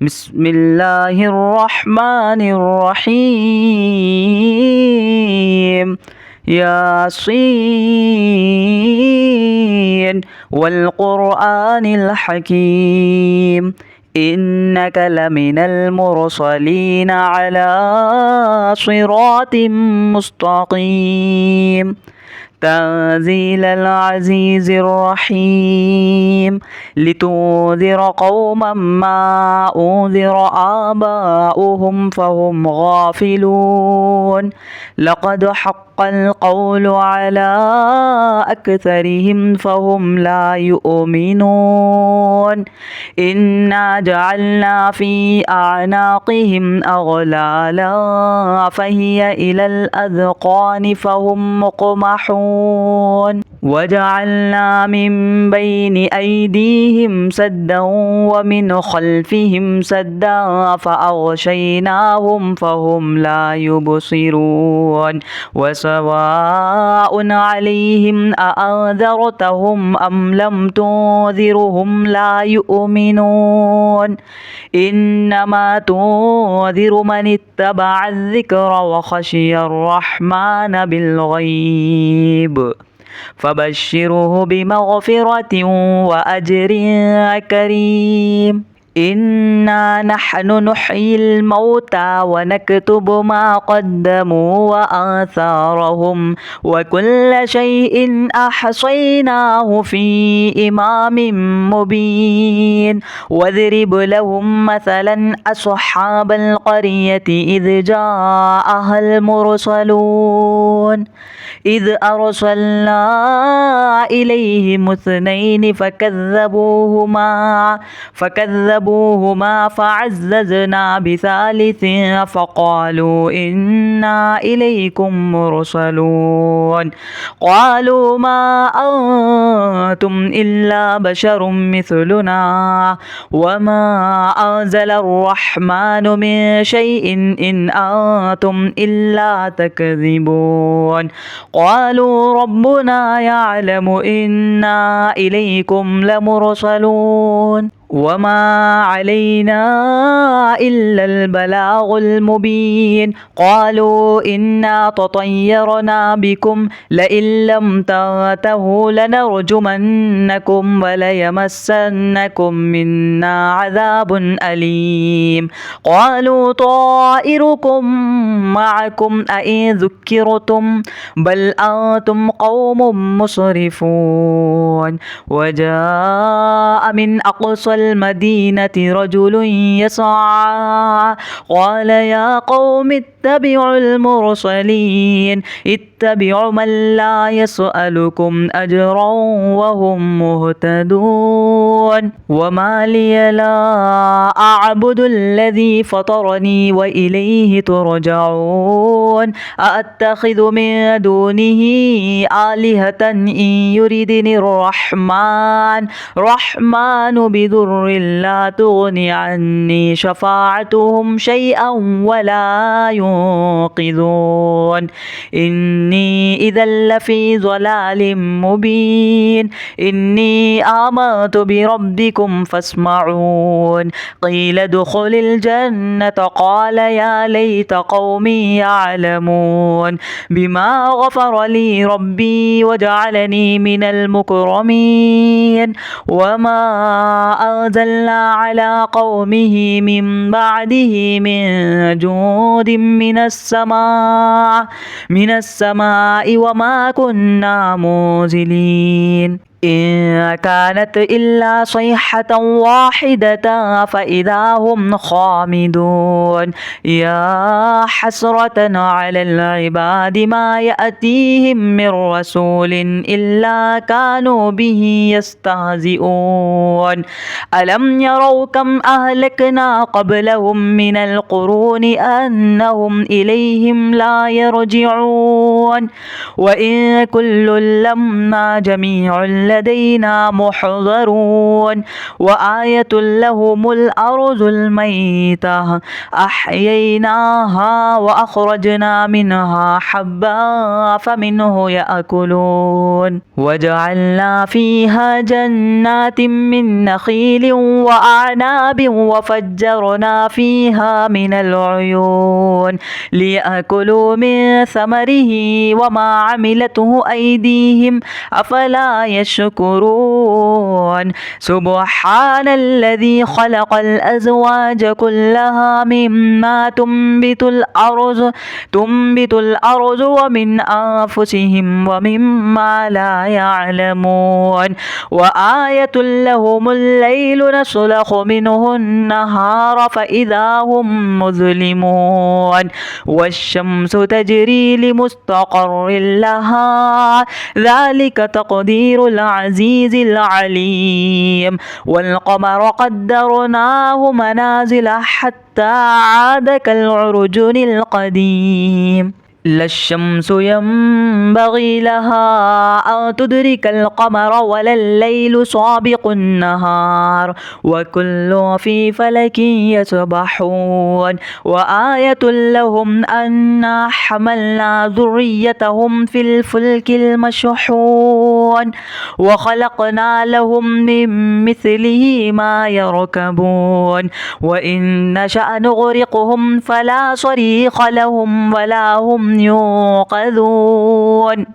بسم الله الرحمن الرحيم. ياسين والقرآن الحكيم، إنك لمن المرسلين على صراط مستقيم. تنزيل العزيز الرحيم، لتنذر قوما ما أنذر آباؤهم فهم غافلون. لقد حق القول على أكثرهم فهم لا يؤمنون. إنا جعلنا في أعناقهم أغلالا فهي إلى الأذقان فهم مقمحون. وجعلنا من بين أيديهم سدا ومن خلفهم سدا فأغشيناهم فهم لا يبصرون. وسواء عليهم أأنذرتهم أم لم تنذرهم لا يؤمنون. إنما تنذر من اتبع الذكر وخشي الرحمن بالغيب، فبشره بمغفرة وأجر كريم. إنا نحن نحيي الموتى ونكتب ما قدموا وآثارهم وكل شيء أحصيناه في إمام مبين. واضرب لهم مثلا أصحاب القرية إذ جاءها المرسلون، إذ أرسلنا إليهم اثنين فكذبوهما فعززنا بثالث فقالوا إنا إليكم مرسلون. قالوا ما أنتم إلا بشر مثلنا وما أنزل الرحمن من شيء إن أنتم إلا تكذبون. قالوا ربنا يعلم إنا إليكم لمرسلون وما علينا إلا البلاغ المبين. قالوا إنا تطيرنا بكم لئن لم تنتهوا لنرجمنكم وليمسنكم منا عذاب أليم. قالوا طائركم معكم أئن ذكرتم بل أنتم قوم مسرفون. وجاء من أقصى المدينة رجل يسعى قال يا قوم اتبعوا المرسلين، اتبعوا من لا يسألكم أجرا وهم مهتدون. وما لي لا أعبد الذي فطرني وإليه ترجعون. أأتخذ من دونه آلهة إن يردني الرحمن بضر لا تغني عني شفاعتهم شيئا ولا ينقذون. إني إذا لفي ضلال مبين. إني آمنت بربكم فاسمعون. قيل ادخل الجنة قال يا ليت قومي يعلمون بما غفر لي ربي وجعلني من المكرمين. وما أنزلنا على قومه من بعده من جود من السماء وما كنا منزلين. إن كانت إلا صيحة واحدة فإذا هم خامدون. يا حسرة على العباد ما يأتيهم من رسول إلا كانوا به يستهزئون. ألم يروا كم أهلكنا قبلهم من القرون أنهم إليهم لا يرجعون. وإن كل لما جميع لدينا محضرون وآية لهم الأرض الميتة أحييناها وأخرجنا منها حبا فمنه يأكلون وجعلنا فيها جنات من نخيل وأعناب وفجرنا فيها من العيون ليأكلوا من ثمره وما عملته أيديهم أفلا يشكرون سبحان الذي خلق الأزواج كلها مما تنبت الأرض ومن أنفسهم ومما لا يعلمون وآية لهم الليل نسلخ منه النهار فإذا هم مظلمون والشمس تجري لمستقر لها ذلك تقدير العزيز العليم والقمر قدرناه منازل حتى عاد كالعرجون القديم لا الشمس ينبغي لها أن تدرك القمر ولا الليل سابق النهار وكل في فلك يسبحون وآية لهم أنا حملنا ذريتهم في الفلك المشحون وخلقنا لهم من مثله ما يركبون وإن نشأ نغرقهم فلا صريخ لهم ولا هم ينقذون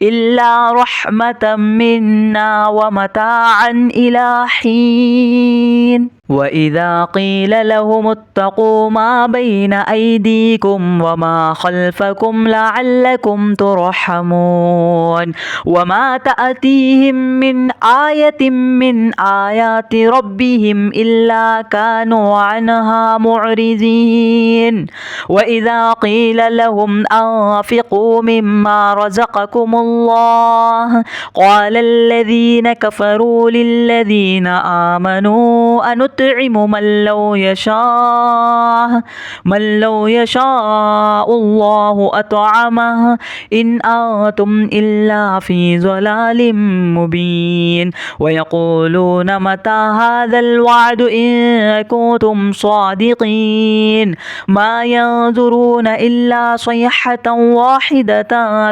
إلا رحمة منا ومتاعا إلى حين وإذا قيل لهم اتقوا ما بين أيديكم وما خلفكم لعلكم ترحمون وما تأتيهم من آية من آيات ربهم إلا كانوا عنها معرضين وإذا قيل لهم أنفقوا مما رزقكم الله قال الذين كفروا للذين آمنوا أنطعم من لو يشاء الله أطعمه إن أنتم إلا في ضلال مبين ويقولون متى هذا الوعد إن كنتم صادقين ما ينظرون إلا صيحة واحدة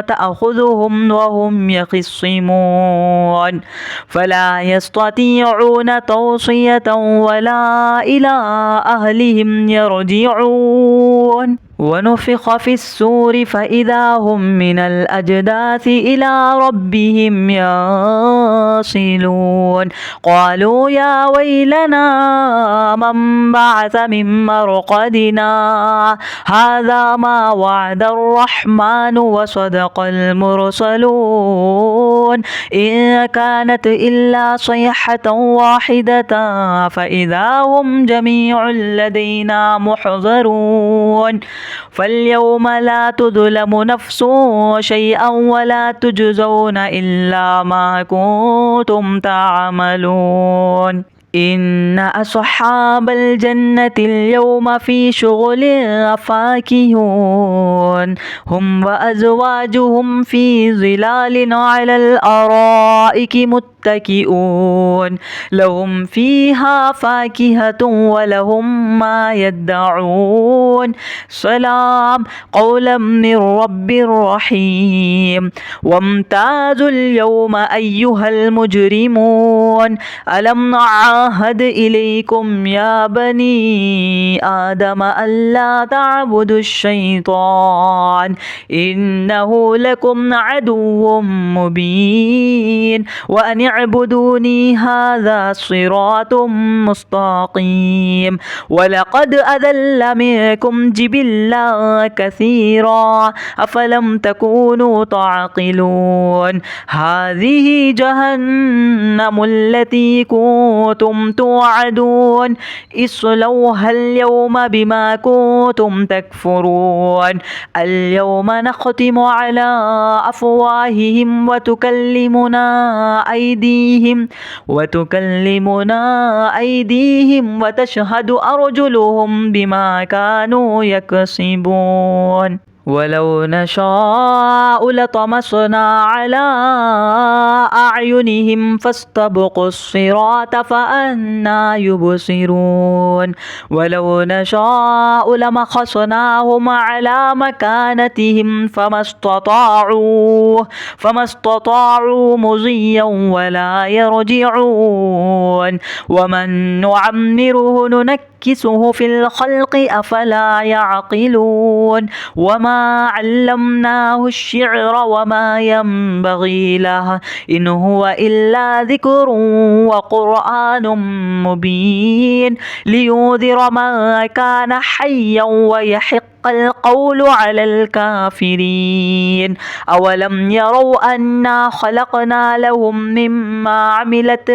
تأخذهم وهم يخصمون فلا يستطيعون توصية ولا إلى أهلهم يرجعون ونفخ في السور فإذا هم من الأجداث إلى ربهم يصلون قالوا يا ويلنا من بعث من مرقدنا هذا ما وعد الرحمن وصدق المرسلون إن كانت إلا صيحة واحدة فإذا هم جميع لدينا محضرون فاليوم لا تظلم نفس شيئا ولا تجزون إلا ما كنتم تعملون إن أصحاب الجنة اليوم في شغل فاكهون هم وأزواجهم في ظلال على الأرائك متكئون لهم فيها فاكهة ولهم ما يدعون سلام قولا من رب رحيم وامتازوا اليوم أيها المجرمون ألم نعاهد إليكم يا بني آدم ألا تعبدوا الشيطان إنه لكم عدو مبين وأن اعبدوني هذا صراط مستقيم ولقد أذل منكم جبلا كثيرا أفلم تكونوا تعقلون هذه جهنم التي كنتم توعدون اصلوها اليوم بما كنتم تكفرون اليوم نختم على أفواههم وتكلمنا أيديهم وتشهد أرجلهم بما كانوا يكسبون ولو نشاء لطمسنا على أعينهم فاستبقوا الصراط فأنى يبصرون ولو نشاء لمسخناهم على مكانتهم فما استطاعوا مضيا ولا يرجعون ومن نعمره ننكسه في الخلق أفلا يعقلون وما علمناه الشعر وما ينبغي له إن هو إلا ذكر وقرآن مبين لينذر من كان حيا ويحق القول على الكافرين أولم يروا أنا خلقنا لهم مما عملت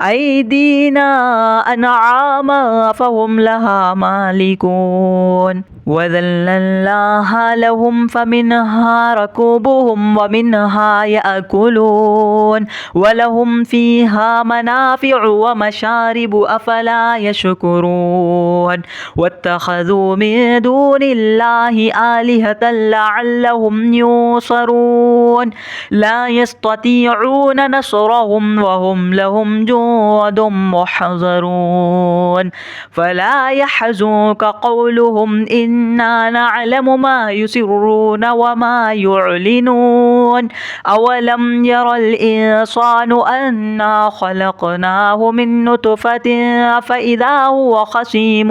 أيدينا أنعاما فهم لها مالكون وذللناها لهم فمنها ركوبهم ومنها يأكلون ولهم فيها منافع ومشارب أفلا يشكرون واتخذوا من دون الله آلهة لعلهم ينصرون لا يستطيعون نصرهم وهم لهم جند محضرون فلا يحزنك قولهم إنا نعلم ما يسرون وما يعلنون أولم ير الإنسان أنا خلقناه من نطفة فإذا هو خصيم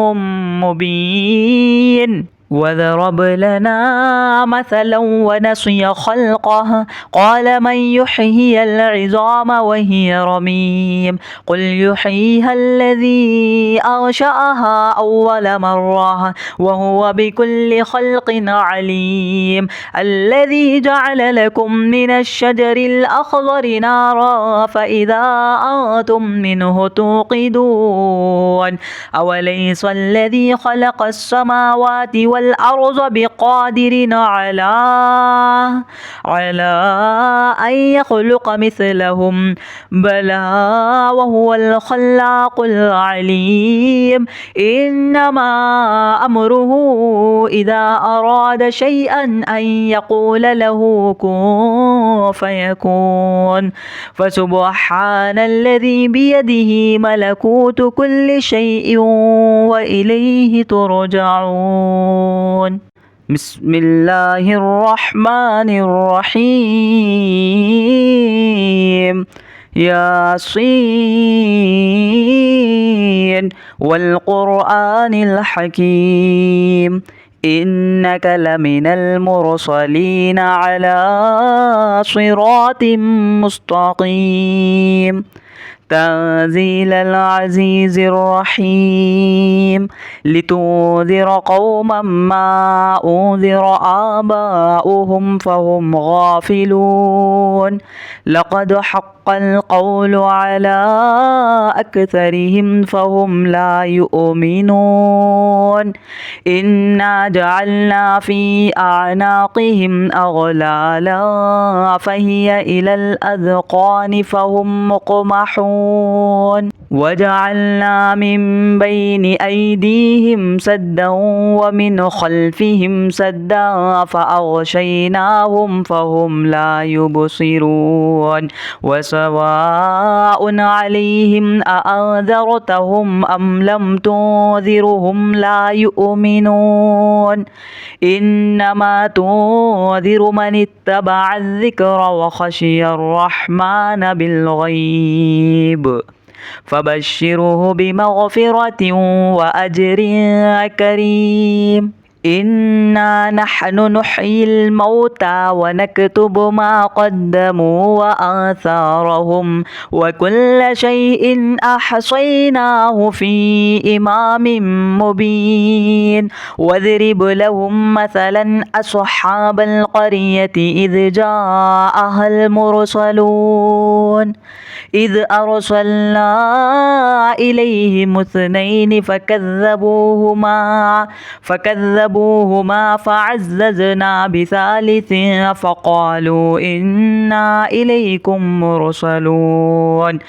مبين وضرب لنا مثلا ونسي خلقه قال من يحيي العظام وهي رميم قل يحييها الذي أنشأها أول مرة وهو بكل خلق عليم الذي جعل لكم من الشجر الأخضر نارا فإذا أنتم منه توقدون أوليس الذي خلق السماوات والأرض بقادر على أن يخلق مثلهم بلى وهو الخلاق العليم إنما أمره إذا أراد شيئا أن يقول له كن فيكون فسبحان الذي بيده ملكوت كل شيء وإليه ترجعون بسم الله الرحمن الرحيم ياسين والقرآن الحكيم إنك لمن المرسلين على صراط مستقيم تنزيل العزيز الرحيم لتنذر قوما ما أنذر آباؤهم فهم غافلون لقد حق القول على أكثرهم فهم لا يؤمنون إنا جعلنا في أعناقهم أغلالا فهي إلى الأذقان فهم مقمحون وجعلنا من بين أيديهم سدا ومن خلفهم سدا فأغشيناهم فهم لا يبصرون وسواء عليهم أأنذرتهم أم لم تنذرهم لا يؤمنون إنما تنذر من اتبع الذكر وخشي الرحمن بالغيب فبشره بمغفرة وأجر كريم إنا نحن نحيي الموتى ونكتب ما قدموا وآثارهم وكل شيء أحصيناه في إمام مبين واضرب لهم مثلا أصحاب القرية إذ جاءها المرسلون إذ أرسلنا إليهم اثنين فكذبوهما فكذبوهما فعززنا بثالث فقالوا إنا إليكم مرسلون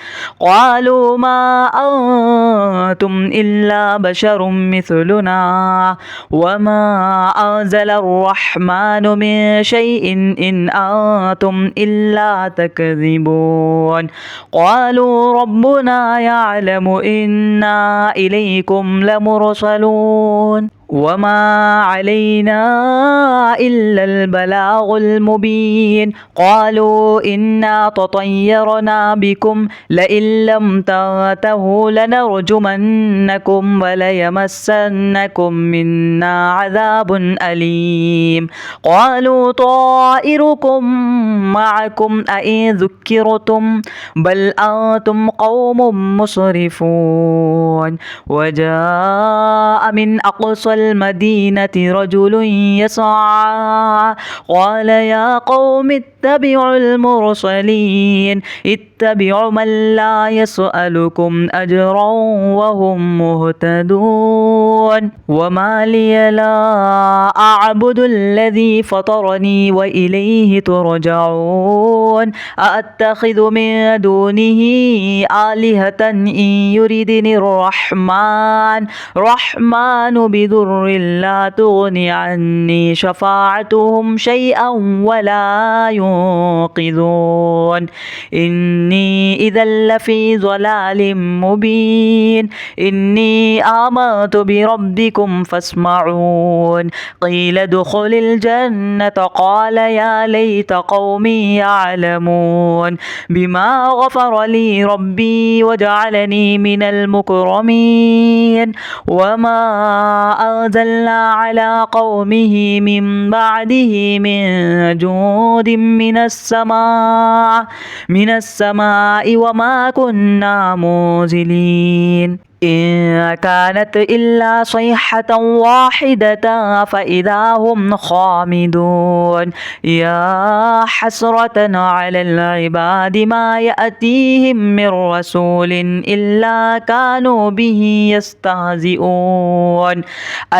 قالوا ما أنتم إلا بشر مثلنا وما أنزل الرحمن من شيء إن أنتم إلا تكذبون قالوا ربنا يعلم إنا إليكم لمرسلون وما علينا إلا البلاغ المبين قالوا إنا تطيرنا بكم لئن لم تنتهوا لنرجمنكم وليمسنكم منا عذاب أليم قالوا طائركم معكم أئن ذكرتم بل أنتم قوم مسرفون وجاء من أقصى المدينة رجل يسعى قال يا قوم اتبعوا المرسلين اتبعوا من لا يسألكم أجرا وهم مهتدون وما لي لا أعبد الذي فطرني وإليه ترجعون أأتخذ من دونه آلهة إن يردني الرحمن بضر لا تغني عني شفاعتهم شيئا ولا ينقذون إني إذا لفي ضلال مبين إني آمنت بربكم فاسمعون قيل ادخل الجنة قال يا ليت قومي يعلمون بما غفر لي ربي وجعلني من المكرمين وما أنزلنا على قومه من بعده من جود من السماء وما كنا منزلين إن كانت إلا صيحة واحدة فإذا هم خامدون يا حسرة على العباد ما يأتيهم من رسول إلا كانوا به يستهزئون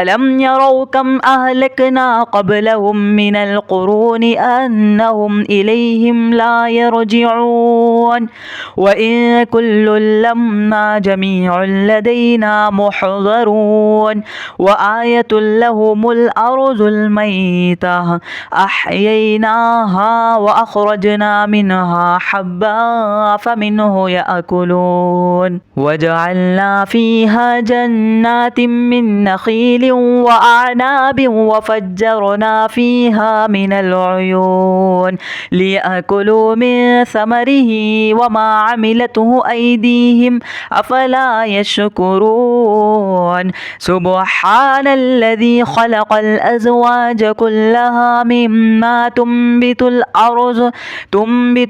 ألم يروا كم أهلكنا قبلهم من القرون أنهم إليهم لا يرجعون وإن كل لما جميع لدينا محضرون وآية لهم الأرض الميتة أحييناها وأخرجنا منها حبا فمنه يأكلون وجعلنا فيها جنات من نخيل وأعناب وفجرنا فيها من العيون ليأكلوا من ثمره وما عملته أيديهم أفلا يشكرون سبحان الذي خلق الأزواج كلها مما تنبت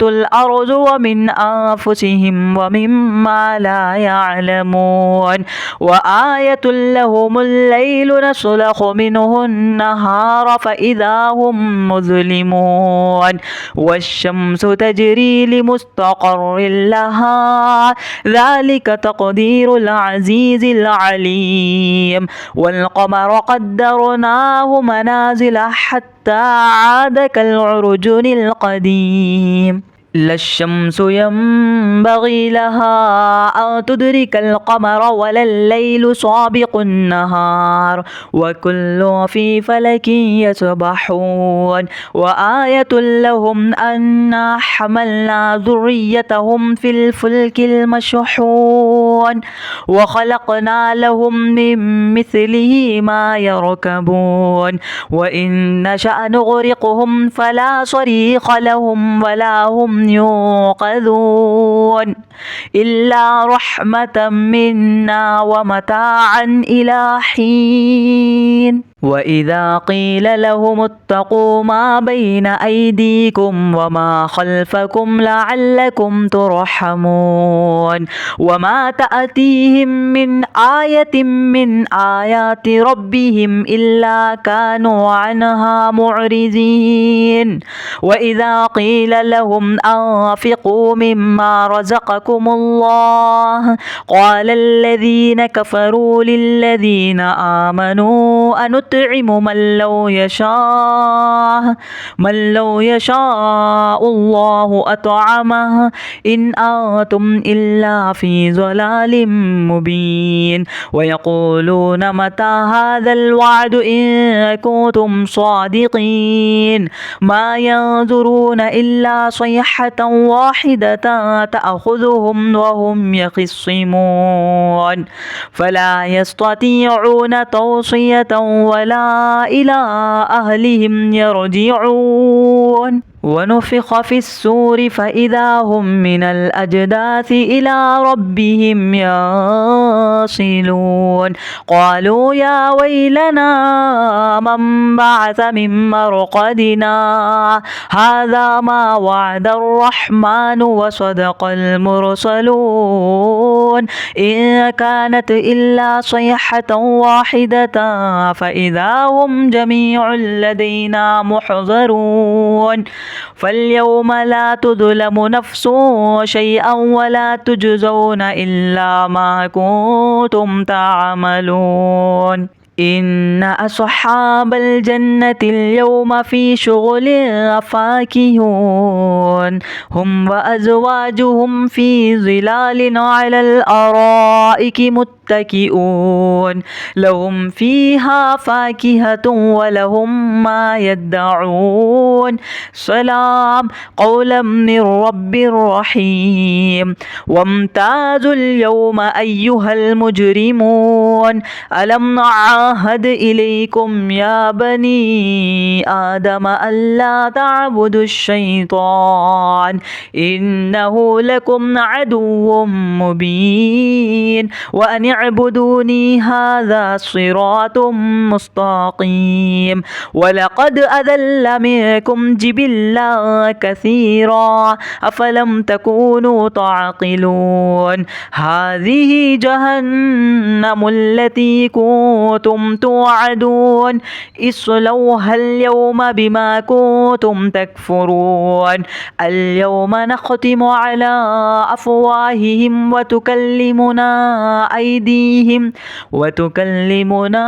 الأرض ومن أنفسهم ومما لا يعلمون وآية لهم الليل نسلخ منه النهار فإذا هم مظلمون والشمس تجري لمستقر لها ذلك تقدير العزيز العليم والقمر قدرناه منازل حتى عاد كالعرجون القديم لا الشمس ينبغي لها أن تدرك القمر ولا الليل سابق النهار وكل في فلك يسبحون وآية لهم أنا حملنا ذريتهم في الفلك المشحون وخلقنا لهم من مثله ما يركبون وإن نشأ نغرقهم فلا صريخ لهم ولا هم ينقذون إلا رحمة منا ومتاعا إلى حين وإذا قيل لهم اتقوا ما بين أيديكم وما خلفكم لعلكم ترحمون وما تأتيهم من آية من آيات ربهم إلا كانوا عنها معرضين وإذا قيل لهم أنفقوا مما رزقكم الله قال الذين كفروا للذين آمنوا أنطعم نطعم من لو يشاء الله أطعمه إن أنتم إلا في ضلال مبين ويقولون متى هذا الوعد إن كنتم صادقين ما ينظرون إلا صيحة واحدة تأخذهم وهم يخصمون فلا يستطيعون توصية ولا إلى أهلهم يرجعون ونفخ في السور فإذا هم من الأجداث إلى ربهم ينسلون قالوا يا ويلنا من بعث من مرقدنا هذا ما وعد الرحمن وصدق المرسلون إن كانت إلا صيحة واحدة فإذا هم جميع لدينا محضرون فاليوم لا تظلم نفس شيئا ولا تجزون إلا ما كنتم تعملون إن أصحاب الجنة اليوم في شغل فاكهون هم وأزواجهم في ظلال على الأرائك متكئون لهم فيها فاكهة ولهم ما يدعون سلام قولا من رب رحيم وامتازوا اليوم أيها المجرمون ألم نعاهد إليكم يا بني آدم ألا تعبدوا الشيطان إنه لكم عدو مبين وأن اعبدوني هذا صراط مستقيم ولقد أذل منكم جبلا كثيرا أفلم تكونوا تعقلون هذه جهنم التي كنتم توعدون اصلوها اليوم بما كنتم تكفرون اليوم نختم على أفواههم وتكلمنا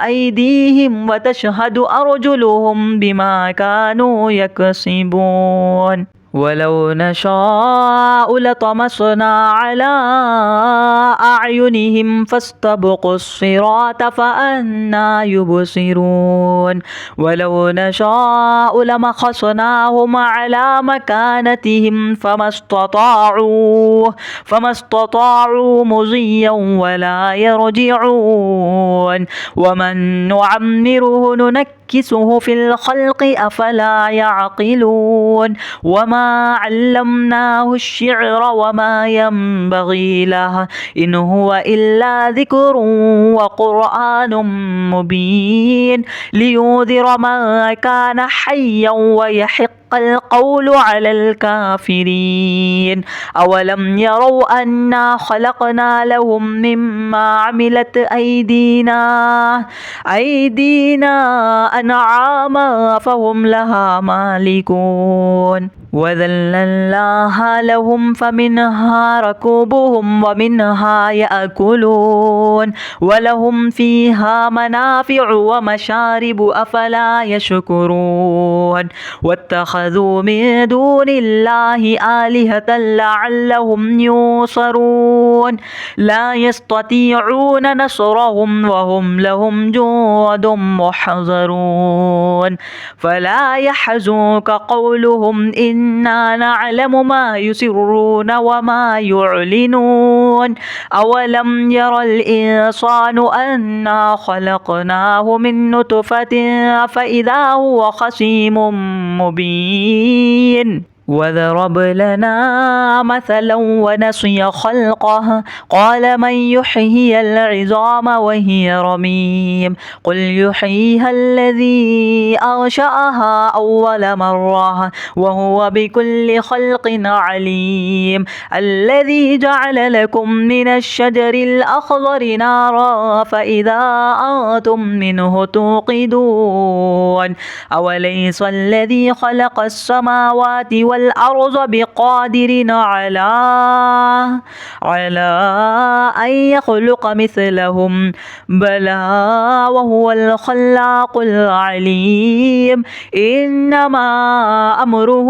أيديهم وتشهد أرجلهم بما كانوا يكسبون ولو نشاء لطمسنا على أعينهم فاستبقوا الصراط فأنى يبصرون ولو نشاء لمسخناهم على مكانتهم فما استطاعوا مضيا ولا يرجعون ومن نعمره ننكسه في الخلق أفلا يعقلون وما علمناه الشعر وما ينبغي له إن هو إلا ذكر وقرآن مبين لينذر من كان حيا ويحق القول على الكافرين أولم يروا أنا خلقنا لهم مما عملت أيدينا أنعاما فهم لها مالكون وذللناها لهم فمنها ركوبهم ومنها يأكلون ولهم فيها منافع ومشارب أفلا يشكرون واتخذوا من دون الله آلهة لعلهم ينصرون لا يستطيعون نصرهم وهم لهم جند محضرون فلا يحزنك قولهم إنا نعلم ما يسرون وما يعلنون أولم ير الإنسان أنا خلقناه من نطفة فإذا هو خصيم مبين وضرب لنا مثلا ونسي خلقه قال من يحيي العظام وهي رميم قل يحييها الذي أنشأها أول مرة وهو بكل خلق عليم الذي جعل لكم من الشجر الأخضر نارا فإذا أنتم منه توقدون أوليس الذي خلق السماوات والأرض بقادر على أن يخلق مثلهم بلى وهو الخلاق العليم إنما أمره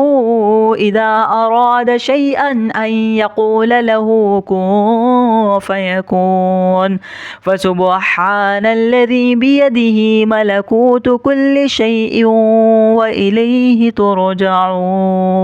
إذا أراد شيئا أن يقول له كن فيكون فسبحان الذي بيده ملكوت كل شيء وإليه ترجعون.